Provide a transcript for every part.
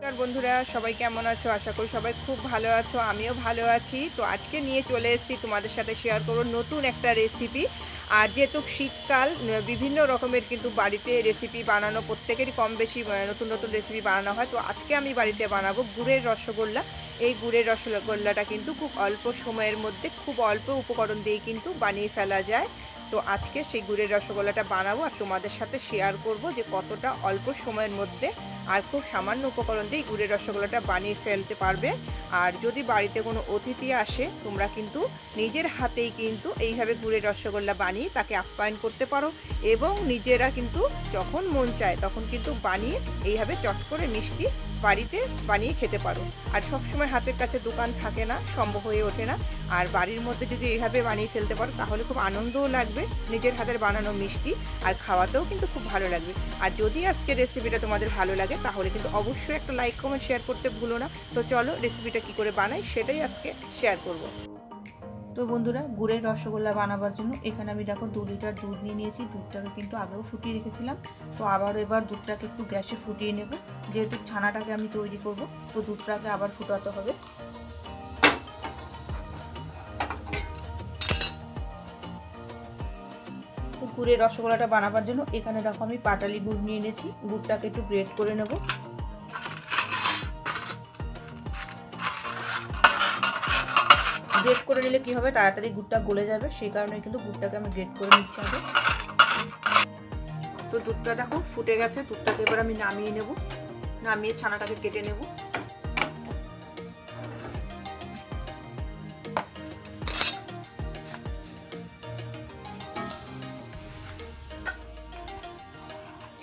নমস্কার বন্ধুরা, সবাই কেমন আছো? আশা করি সবাই খুব ভালো আছো, আমিও ভালো আছি। তো আজকে নিয়ে চলে এসেছি তোমাদের সাথে শেয়ার করব নতুন একটা রেসিপি। আর যেহেতু শীতকাল, বিভিন্ন রকমের কিন্তু বাড়িতে রেসিপি বানানো প্রত্যেকেরই কম বেশি নতুন নতুন রেসিপি বানানো হয়। তো আজকে আমি বাড়িতে বানাবো গুড়ের রসগোল্লা। এই গুড়ের রসগোল্লাটা কিন্তু খুব অল্প সময়ের মধ্যে খুব অল্প উপকরণ দিয়ে কিন্তু বানিয়ে ফেলা যায়। তো আজকে সেই গুড়ের রসগোল্লাটা বানাবো আর তোমাদের সাথে শেয়ার করব যে কতটা অল্প সময়ের মধ্যে আর খুব সামান্য উপকরণ দিয়ে গুড়ের রসগোল্লাটা বানিয়ে ফেলতে পারবে। আর যদি বাড়িতে কোনো অতিথি আসে, তোমরা কিন্তু নিজের হাতেই কিন্তু এইভাবে গুড়ের রসগোল্লা বানিয়ে তাকে আপ্যায়ন করতে পারো এবং নিজেরা কিন্তু যখন মন চায় তখন কিন্তু বানিয়ে এইভাবে চট করে মিষ্টি বাড়িতে বানিয়ে খেতে পারো। আর সবসময় হাতের কাছে দোকান থাকে না, সম্ভব হয়ে ওঠে না। আর বাড়ির মধ্যে যদি এইভাবে বানিয়ে ফেলতে পারো তাহলে খুব আনন্দও লাগবে, নিজের হাতের বানানো মিষ্টি আর খাওয়াতেও কিন্তু খুব ভালো লাগবে। আর যদি আজকে রেসিপিটা তোমাদের ভালো লাগে তাহলে কিন্তু অবশ্যই একটা লাইক কমেন্ট শেয়ার করতে ভুলো না। তো চলো রেসিপিটা কী করে বানাই সেটাই আজকে শেয়ার করব। তো বন্ধুরা, গুড়ের রসগোল্লা বানাবার জন্য এখানে আমি দেখো 2 লিটার দুধ নিয়ে নিয়েছি। দুধটাকে কিন্তু আগেও ফুটিয়ে রেখেছিলাম। তো এবার দুধটাকে একটু গ্যাসে ফুটিয়ে নেব, যেহেতু ছানাটাকে আমি তৈরি করব। তো দুধটাকে আবার ফুটাতে হবে। গুড়ের রসগোল্লাটা বানাবার জন্য এখানে দেখো আমি পাটালি গুড় নিয়ে নিয়েছি। গুড়টাকে একটু গ্রেট করে নেব। গ্রেট করে নিলে কি হবে, তাড়াতাড়ি গুড়টা গলে যাবে, সেই কারণে কিন্তু গুড়টাকে আমি গ্রেট করে নিচ্ছি আগে। তো দুধটা দেখো ফুটে গেছে। দুধটাকে এবার আমি নামিয়ে নেব, নামিয়ে ছানাটাকে কেটে নেব।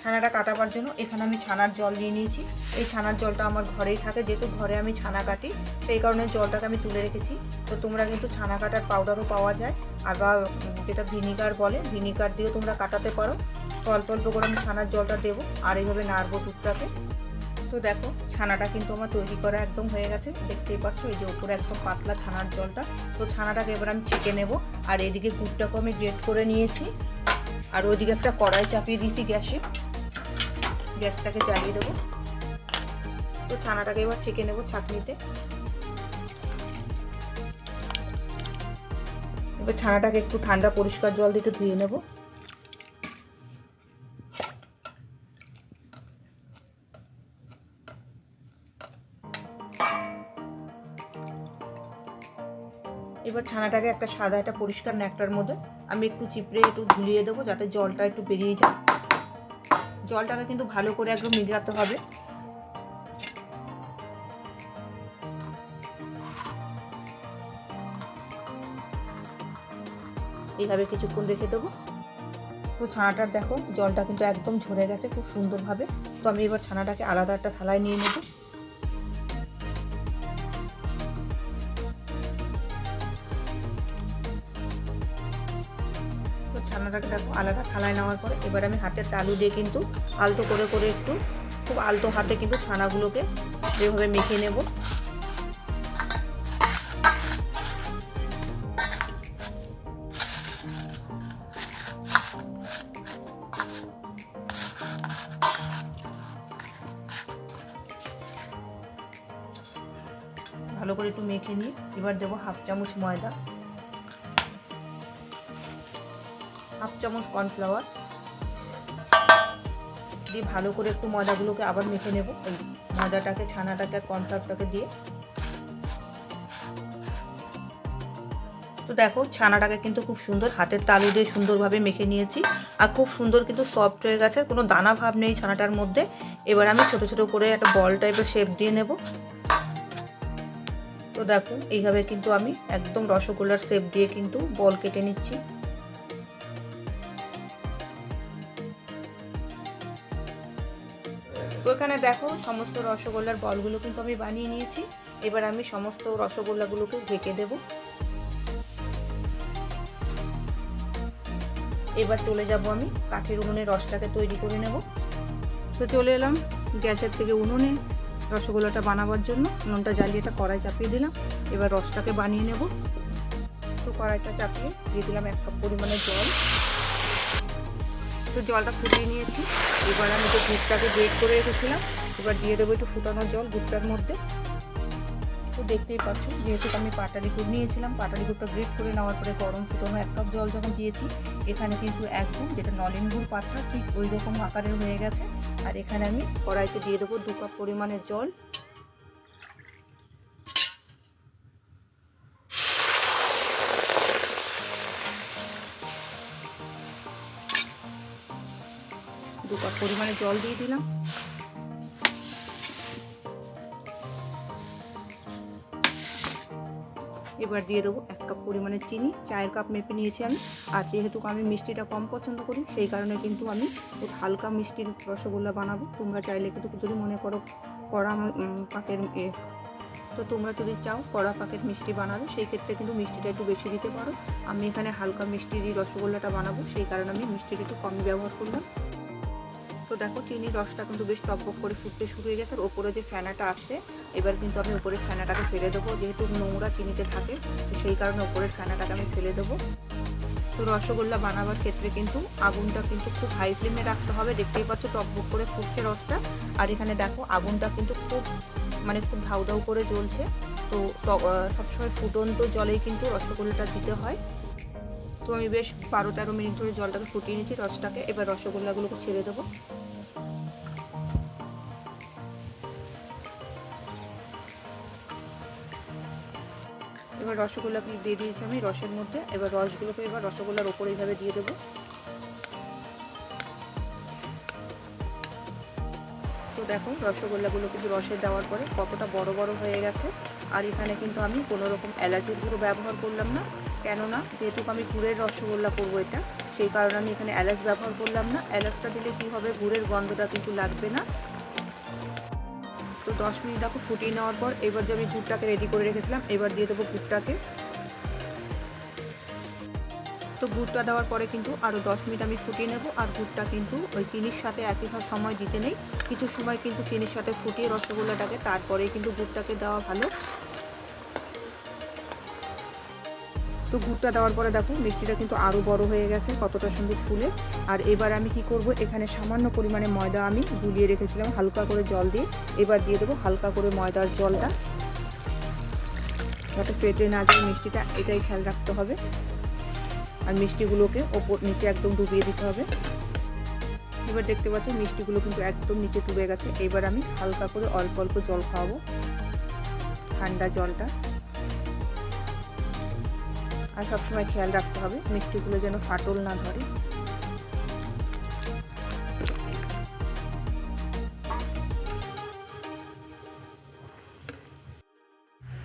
ছানাটা কাটাবার জন্য এখানে আমি ছানার জল নিয়ে নিয়েছি। এই ছানার জলটা আমার ঘরেই থাকে, যেহেতু ঘরে আমি ছানা কাটি সেই কারণে জলটাকে আমি তুলে রেখেছি। তো তোমরা কিন্তু ছানা কাটার পাউডারও পাওয়া যায়, আবার যেটা ভিনিগার বলে, ভিনিগার দিয়েও তোমরা কাটাতে পারো। তো অল্প অল্প করে আমি ছানার জলটা দেবো আর এইভাবে নাড়বো দুধটাকে। তো দেখো ছানাটা কিন্তু আমার তৈরি করা একদম হয়ে গেছে, দেখতেই পাচ্ছ এই যে উপরে একদম পাতলা ছানার জলটা। তো ছানাটাকে এবার আমি ছেঁকে নেব। আর এদিকে গুড়টাকেও আমি গ্রেট করে নিয়েছি। আর ওইদিকে একটা কড়াই চাপিয়ে দিয়েছি গ্যাসে, গ্যাসটাকে জ্বালিয়ে দেবো। তো ছানাটাকে এবার ছেঁকে নেব ছাঁকনিতে। এবার ছানাটাকে একটু ঠান্ডা পরিষ্কার জল দিয়ে একটু ধুয়ে নেব। এবার ছানাটাকে একটা সাদা একটা পরিষ্কার ন্যাকটার মধ্যে আমি একটু চিপড়ে একটু ধুলিয়ে দেবো, যাতে জলটা একটু বেরিয়ে যায়। জলটাকে কিন্তু ভালো করে একদম নিগড়াতে হবে। এইভাবে কিছুক্ষণ রেখে দেবো। তো ছানাটার দেখো জলটা কিন্তু একদম ঝরে গেছে খুব সুন্দরভাবে। তো আমি এবার ছানাটাকে আলাদা একটা থালায় নিয়ে নেব। তো ছানাটাকে দেখো আলাদা থালায় নেওয়ার পরে এবার আমি হাতের তালু দিয়ে কিন্তু আলতো করে করে একটু খুব আলতো হাতে কিন্তু ছানাগুলোকে এভাবে মেখে নেব। ভালো করে একটু মেখে নিয়ে এবার দেবো হাফ চামচ ময়দা, হাফ চামচ কর্নফ্লাওয়ার দিয়ে ভালো করে একটু ময়দাগুলোকে আবার মেখে নেব। এই ময়দাটাকে ছানাটাকে আর কর্নফ্লাওয়ারটাকে দিয়ে। তো দেখো ছানাটাকে কিন্তু খুব সুন্দর হাতের তালু দিয়ে সুন্দরভাবে মেখে নিয়েছি আর খুব সুন্দর কিন্তু সফট হয়ে গেছে, কোনো দানা ভাব নেই ছানাটার মধ্যে। এবার আমি ছোট ছোট করে একটা বল টাইপের শেপ দিয়ে নেব। তো দেখো এইভাবে কিন্তু আমি একদম রসগোল্লার শেপ দিয়ে কিন্তু বল কেটে নিচ্ছি। তো এখানে দেখো সমস্ত রসগোল্লার বলগুলো কিন্তু আমি বানিয়ে নিয়েছি। এবার আমি সমস্ত রসগোল্লাগুলোকে ঢেকে দেব। এবার চলে যাব আমি কাঠের উনুনে রসটাকে তৈরি করে নেব। তো চলে এলাম গ্যাসের থেকে উনুনে রসগোল্লাটা বানাবার জন্য। উনুনটা জ্বালিয়ে একটা কড়াই চাপিয়ে দিলাম। এবার রসটাকে বানিয়ে নেব। তো কড়াইটা চাপিয়ে দিয়ে দিলাম 1 কাপ পরিমাণে জল। তো জলটা ফুটিয়ে নিয়েছি। এবার আমি যে দুধটাকে গ্রেট করে রেখেছিলাম এবার দিয়ে দেবো একটু ফুটানো জল গুড়টার মধ্যে। তো দেখতেই পাচ্ছ, যেহেতু আমি পাটালি গুড় নিয়েছিলাম, পাটালি গুড়টা গ্রেট করে নেওয়ার পরে গরম ফুটানো 1 কাপ জল যখন দিয়েছি, এখানে কিন্তু একদম যেটা নলেন গুড় পাতলা ঠিক ওই রকম আকারের হয়ে গেছে। আর এখানে আমি কড়াইতে দিয়ে দেবো 2 কাপ পরিমাণের জল। দু কাপ পরিমাণে জল দিয়ে দিলাম। এবার দিয়ে দেবো 1 কাপ পরিমাণে চিনি, চায়ের কাপ মেপে নিয়েছি আমি। আর যেহেতু আমি মিষ্টিটা কম পছন্দ করি, সেই কারণে কিন্তু আমি খুব হালকা মিষ্টির রসগোল্লা বানাবো। তোমরা চাইলে কিন্তু যদি মনে করো কড়া পাকের তো তোমরা যদি চাও কড়া পাকের মিষ্টি বানাবে, সেই ক্ষেত্রে কিন্তু মিষ্টিটা একটু বেশি দিতে পারো। আমি এখানে হালকা মিষ্টির রসগোল্লাটা বানাবো, সেই কারণে আমি মিষ্টিটা একটু কমই ব্যবহার করলাম। তো দেখো চিনির রসটা কিন্তু বেশ টকবক করে ফুটতে শুরু হয়ে গেছে। আর ওপরে যে ফেনাটা আসছে, এবার কিন্তু আমি উপরের ফেনাটাকে ফেলে দেবো। যেহেতু নোংরা চিনিতে থাকে, তো সেই কারণে উপরের ফেনাটাকে আমি ফেলে দেবো। তো রসগোল্লা বানাবার ক্ষেত্রে কিন্তু আগুনটা কিন্তু খুব হাই ফ্লেমে রাখতে হবে। দেখতেই পাচ্ছ টকবক করে ফুটছে রসটা। আর এখানে দেখো আগুনটা কিন্তু খুব ধাউ ধাউ করে জ্বলছে। তো সবসময় ফুটন্ত জলেই কিন্তু রসগোল্লাটা দিতে হয়। তো আমি বেশ 12-13 মিনিট ধরে জলটাকে ফুটিয়ে নিয়েছি রসটাকে। এবার রসগোল্লাগুলোকে ছেড়ে দেবো। এবার রসগোল্লাকে দিয়ে দিয়েছি আমি রসের মধ্যে। এবার রসগুলোকে এবার রসগোল্লার ওপরে এইভাবে দিয়ে দেবো। তো দেখো রসগোল্লাগুলো কিন্তু রসে দেওয়ার পরে কতটা বড় বড় হয়ে গেছে। আর এখানে কিন্তু আমি কোনো রকম এলাচের গুঁড়ো ব্যবহার করলাম না, কেননা যেহেতু আমি গুড়ের রসগোল্লা করবো এটা, সেই কারণে আমি এখানে এলাচ ব্যবহার করলাম না। এলাচটা দিলে কি হবে, গুড়ের গন্ধটা কিন্তু লাগবে না। তো 10 মিনিট দেখো ফুটিয়ে নেওয়ার পর এবার যে আমি গুড়টাকে রেডি করে রেখেছিলাম, এবার দিয়ে দেবো গুড়টাকে। তো গুড়টা দেওয়ার পরে কিন্তু আরও 10 মিনিট আমি ফুটিয়ে নেব। আর গুড়টা কিন্তু ওই চিনির সাথে একইভাবে সময় দিতে নেই, কিছু সময় কিন্তু চিনির সাথে ফুটিয়ে রসগোল্লাটাকে তারপরেই কিন্তু গুড়টাকে দেওয়া ভালো। তো গুড়টা দেওয়ার পরে দেখো মিষ্টিটা কিন্তু আরও বড় হয়ে গেছে, কতটা সুন্দর ফুলে। আর এবার আমি কি করব, এখানে সামান্য পরিমাণে ময়দা আমি গুলিয়ে রেখেছিলাম হালকা করে জল দিয়ে। এবার দিয়ে দেবো হালকা করে ময়দার জলটা, যাতে পেটে না যায় মিষ্টিটা, এটাই খেয়াল রাখতে হবে। আর মিষ্টিগুলোকে ওপর নিচে একদম ডুবিয়ে দিতে হবে। এবার দেখতে পাচ্ছ মিষ্টিগুলো কিন্তু একদম নিচে ডুবে গেছে। এবার আমি হালকা করে অল্প অল্প জল খাওয়াবো, ঠান্ডা জলটা। আর সবসময় খেয়াল রাখতে হবে মিষ্টিগুলো যেন ফাটল না ধরে।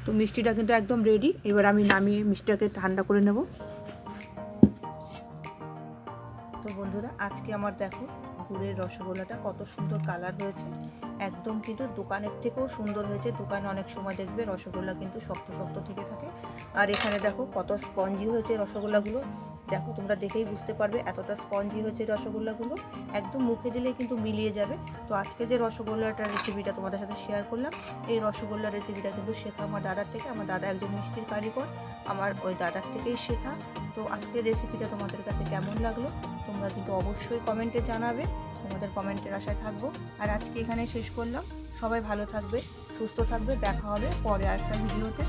তো মিষ্টিটা কিন্তু একদম রেডি। এবার আমি নামিয়ে মিষ্টিটাকে ঠান্ডা করে নেব। তো বন্ধুরা আজকে আমার দেখো গুড়ের রসগোল্লাটা কত সুন্দর কালার হয়েছে, একদম কিন্তু দোকানের থেকেও সুন্দর হয়েছে। দোকানে অনেক সময় দেখবে রসগোল্লা কিন্তু শক্ত শক্ত থেকে থাকে। আর এখানে দেখো কত স্পঞ্জি হয়েছে রসগোল্লাগুলো, দেখো তোমরা দেখেই বুঝতে পারবে এতটা স্পঞ্জি হয়েছে রসগোল্লাগুলো, একদম মুখে দিলেই কিন্তু মিলিয়ে যাবে। তো আজকে যে রসগোল্লাটার রেসিপিটা তোমাদের সাথে শেয়ার করলাম, এই রসগোল্লার রেসিপিটা কিন্তু শেখা আমার দাদার থেকে। আমার দাদা একজন মিষ্টির কারিগর, আমার ওই দাদার থেকেই শেখা। তো আজকের রেসিপিটা তোমাদের কাছে কেমন লাগলো তোমরা কিন্তু অবশ্যই কমেন্টে জানাবে, তোমাদের কমেন্টের আশায় থাকবো। আর আজকে এখানে শেষ করলাম। সবাই ভালো থাকবে, সুস্থ থাকবে, দেখা হবে পরে আরেকটা ভিডিওতে।